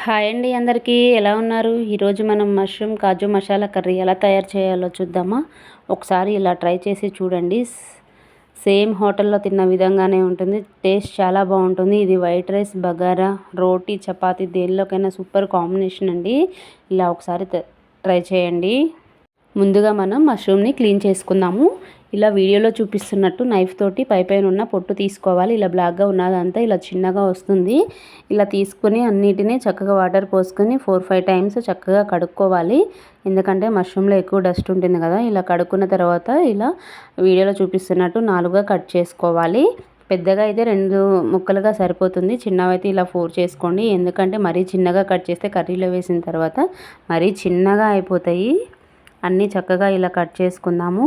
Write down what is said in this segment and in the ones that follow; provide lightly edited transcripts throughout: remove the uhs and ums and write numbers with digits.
Hi అండి, అందరికీ ఎలా ఉన్నారు? ఈరోజు మనం మష్రూమ్ కాజు మసాలా కర్రీ ఎలా తయారు చేయాలో చూద్దామా? ఒకసారి ఇలా ట్రై చేసి చూడండి. సేమ్ హోటల్లో తిన్న విధంగానే ఉంటుంది. టేస్ట్ చాలా బాగుంటుంది. ఇది వైట్ రైస్, బగారా, రోటీ, చపాతీ దేనిలోకైనా సూపర్ కాంబినేషన్ అండి. ఇలా ఒకసారి ట్రై చేయండి. ముందుగా మనం మష్రూమ్ని క్లీన్ చేసుకుందాము. ఇలా వీడియోలో చూపిస్తున్నట్టు నైఫ్ తోటి పైన ఉన్న పొట్టు తీసుకోవాలి. ఇలా బ్లాక్గా ఉన్నదంతా ఇలా చిన్నగా వస్తుంది. ఇలా తీసుకొని అన్నిటినీ చక్కగా వాటర్ పోసుకొని 4-5 టైమ్స్ చక్కగా కడుక్కోవాలి. ఎందుకంటే మష్రూమ్లో ఎక్కువ డస్ట్ ఉంటుంది కదా. ఇలా కడుక్కున్న తర్వాత ఇలా వీడియోలో చూపిస్తున్నట్టు 4గా కట్ చేసుకోవాలి. పెద్దగా అయితే 2 ముక్కలుగా సరిపోతుంది. చిన్నవైతే ఇలా 4 చేసుకోండి. ఎందుకంటే మరీ చిన్నగా కట్ చేస్తే కర్రీలో వేసిన తర్వాత మరీ చిన్నగా అయిపోతాయి. అన్నీ చక్కగా ఇలా కట్ చేసుకుందాము.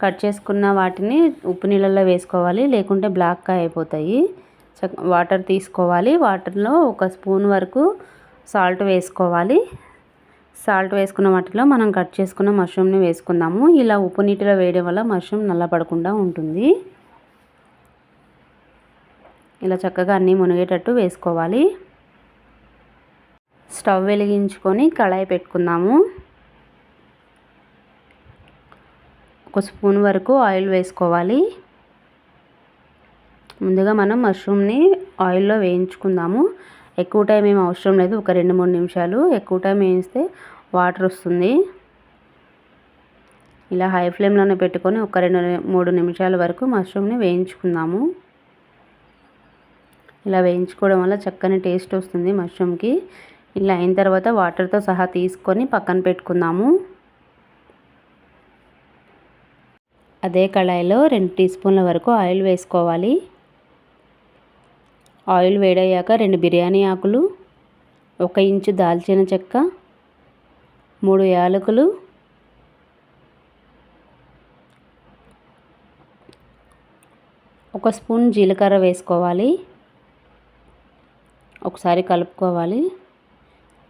కట్ చేసుకున్న వాటిని ఉప్పు నీళ్ళల్లో వేసుకోవాలి, లేకుంటే బ్లాక్గా అయిపోతాయి. వాటర్ తీసుకోవాలి. వాటర్లో 1 స్పూన్ వరకు సాల్ట్ వేసుకోవాలి. సాల్ట్ వేసుకున్న వాటిలో మనం కట్ చేసుకున్న మష్రూమ్ని వేసుకుందాము. ఇలా ఉప్పు నీటిలో వేయడం వల్ల మష్రూమ్ నల్లపడకుండా ఉంటుంది. ఇలా చక్కగా అన్నీ మునిగేటట్టు వేసుకోవాలి. స్టవ్ వెలిగించుకొని కళాయి పెట్టుకుందాము. 1 స్పూన్ వరకు ఆయిల్ వేసుకోవాలి. ముందుగా మనం మష్రూమ్ని ఆయిల్లో వేయించుకుందాము. ఎక్కువ టైం ఏం అవసరం లేదు, ఒక 2-3 నిమిషాలు. ఎక్కువ టైం వేయిస్తే వాటర్ వస్తుంది. ఇలా హై ఫ్లేమ్లోనే పెట్టుకొని ఒక 2-3 నిమిషాల వరకు మష్రూమ్ని వేయించుకుందాము. ఇలా వేయించుకోవడం వల్ల చక్కని టేస్ట్ వస్తుంది మష్రూమ్కి. ఇలా అయిన తర్వాత వాటర్తో సహా తీసుకొని పక్కన పెట్టుకుందాము. అదే కళాయిలో 2 టీ స్పూన్ల వరకు ఆయిల్ వేసుకోవాలి. ఆయిల్ వేడయ్యాక 2 బిర్యానీ ఆకులు, 1 ఇంచు దాల్చిన చెక్క, 3 యాలకులు, 1 స్పూన్ జీలకర్ర వేసుకోవాలి. ఒకసారి కలుపుకోవాలి.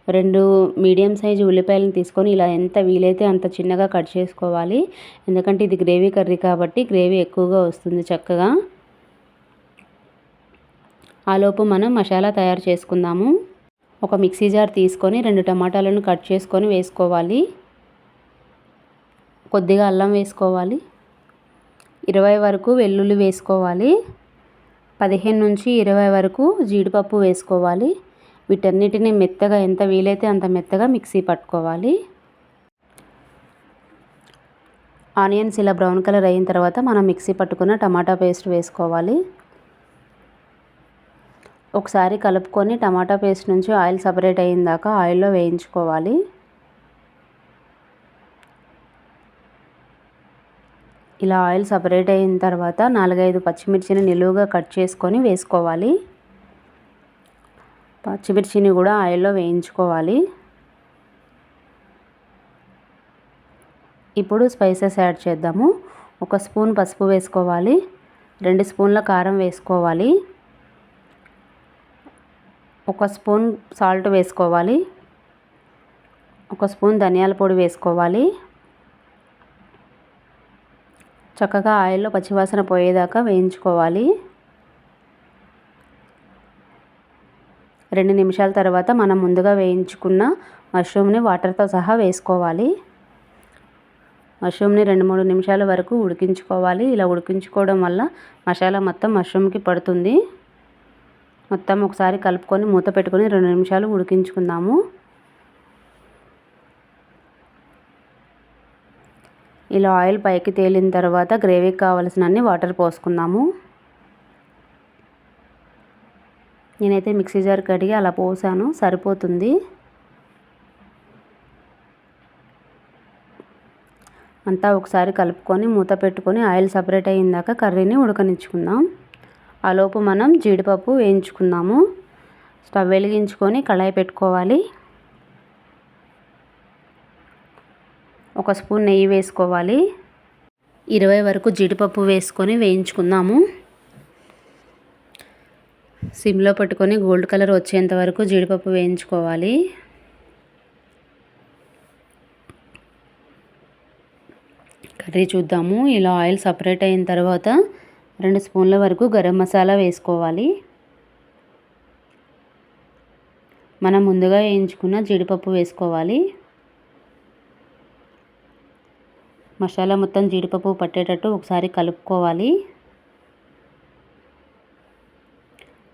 2 మీడియం సైజు ఉల్లిపాయలను తీసుకొని ఇలా ఎంత వీలైతే అంత చిన్నగా కట్ చేసుకోవాలి. ఎందుకంటే ఇది గ్రేవీ కర్రీ కాబట్టి గ్రేవీ ఎక్కువగా వస్తుంది చక్కగా. ఆలోపు మనం మసాలా తయారు చేసుకుందాము. ఒక మిక్సీ జార్ తీసుకొని 2 టమాటాలను కట్ చేసుకొని వేసుకోవాలి. కొద్దిగా అల్లం వేసుకోవాలి. 20 వరకు వెల్లుల్లి వేసుకోవాలి. 15 నుంచి 20 వరకు జీడిపప్పు వేసుకోవాలి. వీటన్నిటిని మెత్తగా ఎంత వీలైతే అంత మెత్తగా మిక్సీ పట్టుకోవాలి. ఆనియన్స్ ఇలా బ్రౌన్ కలర్ అయిన తర్వాత మనం మిక్సీ పట్టుకున్న టమాటా పేస్ట్ వేసుకోవాలి. ఒకసారి కలుపుకొని టమాటా పేస్ట్ నుంచి ఆయిల్ సపరేట్ అయిన దాకా ఆయిల్లో వేయించుకోవాలి. ఇలా ఆయిల్ సపరేట్ అయిన తర్వాత 4-5 పచ్చిమిర్చిని నిలువుగా కట్ చేసుకొని వేసుకోవాలి. పచ్చిమిర్చిని కూడా ఆయిల్లో వేయించుకోవాలి. ఇప్పుడు స్పైసెస్ యాడ్ చేద్దాము. 1 స్పూన్ పసుపు వేసుకోవాలి. 2 స్పూన్ల కారం వేసుకోవాలి. 1 స్పూన్ సాల్ట్ వేసుకోవాలి. 1 స్పూన్ ధనియాల పొడి వేసుకోవాలి. చక్కగా ఆయిల్లో పచ్చివాసన పోయేదాకా వేయించుకోవాలి. 2 నిమిషాల తర్వాత మనం ముందుగా వేయించుకున్న మష్రూమ్ని వాటర్తో సహా వేసుకోవాలి. మష్రూమ్ని 2-3 నిమిషాల వరకు ఉడికించుకోవాలి. ఇలా ఉడికించుకోవడం వల్ల మసాలా మొత్తం మష్రూమ్కి పడుతుంది. మొత్తం ఒకసారి కలుపుకొని మూత పెట్టుకొని 2 నిమిషాలు ఉడికించుకుందాము. ఇలా ఆయిల్ పైకి తేలిన తర్వాత గ్రేవీకి కావలసినన్ని వాటర్ పోసుకుందాము. నేనైతే మిక్సీ జార్ కడిగి అలా పోసాను, సరిపోతుంది. అంతా ఒకసారి కలుపుకొని మూత పెట్టుకొని ఆయిల్ సపరేట్ అయ్యిందాక కర్రీని ఉడకనిచ్చుకుందాం. ఆలోపు మనం జీడిపప్పు వేయించుకుందాము. స్టవ్ వెలిగించుకొని కళాయి పెట్టుకోవాలి. 1 స్పూన్ నెయ్యి వేసుకోవాలి. 20 వరకు జీడిపప్పు వేసుకొని వేయించుకుందాము. సిమ్లో పెట్టుకొని గోల్డ్ కలర్ వచ్చేంత వరకు జీడిపప్పు వేయించుకోవాలి. కర్రీ చూద్దాము. ఇలా ఆయిల్ సపరేట్ అయిన తర్వాత 2 స్పూన్ల వరకు గరం మసాలా వేసుకోవాలి. మనం ముందుగా వేయించుకున్న జీడిపప్పు వేసుకోవాలి. మసాలా మొత్తం జీడిపప్పు పట్టేటట్టు ఒకసారి కలుపుకోవాలి.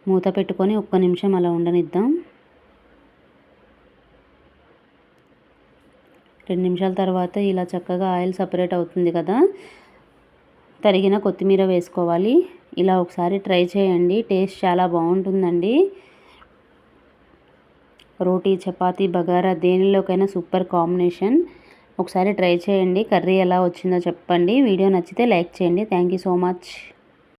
మూత పెట్టుకొని 1 నిమిషం అలా ఉండనిద్దాం. 2 నిమిషాల తర్వాత ఇలా చక్కగా ఆయిల్ సపరేట్ అవుతుంది కదా, తరిగిన కొత్తిమీర వేసుకోవాలి. ఇలా ఒకసారి ట్రై చేయండి, టేస్ట్ చాలా బాగుంటుందండి. రోటీ, చపాతీ, బగారా దేనిలోకైనా సూపర్ కాంబినేషన్. ఒకసారి ట్రై చేయండి. కర్రీ ఎలా వచ్చిందో చెప్పండి. వీడియో నచ్చితే లైక్ చేయండి. Thank you so much.